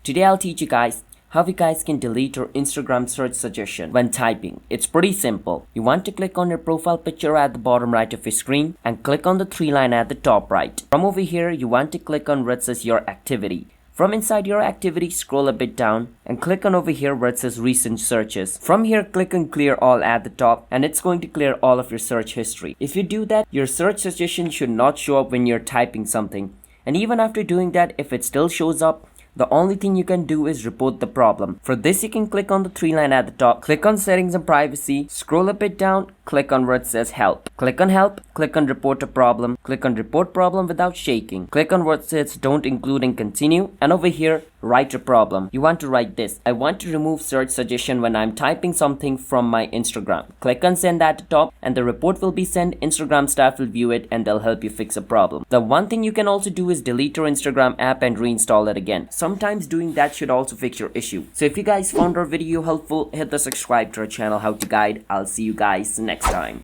Today I'll teach you guys how you guys can delete your Instagram search suggestion when typing. It's pretty simple. You want to click on your profile picture at the bottom right of your screen and click on the 3 line at the top right. From over here, you want to click on where it says your activity. From inside your activity, scroll a bit down and click on over here where it says recent searches. From here, click on clear all at the top and it's going to clear all of your search history. If you do that, your search suggestion should not show up when you're typing something. And even after doing that, if it still shows up, the only thing you can do is report the problem. For this, you can click on the 3 line at the top, click on settings and privacy, scroll a bit down, click on where it says help. Click on help, click on report a problem, click on report problem without shaking. Click on where it says don't include and continue, and over here, write a problem. You want to write this: I want to remove search suggestion when I'm typing something from my Instagram. Click on send at the top and the report will be sent. Instagram staff will view it and they'll help you fix a problem. The one thing you can also do is delete your Instagram app and reinstall it again. Sometimes doing that should also fix your issue. So if you guys found our video helpful, hit the subscribe to our channel How to Guide. I'll see you guys next time.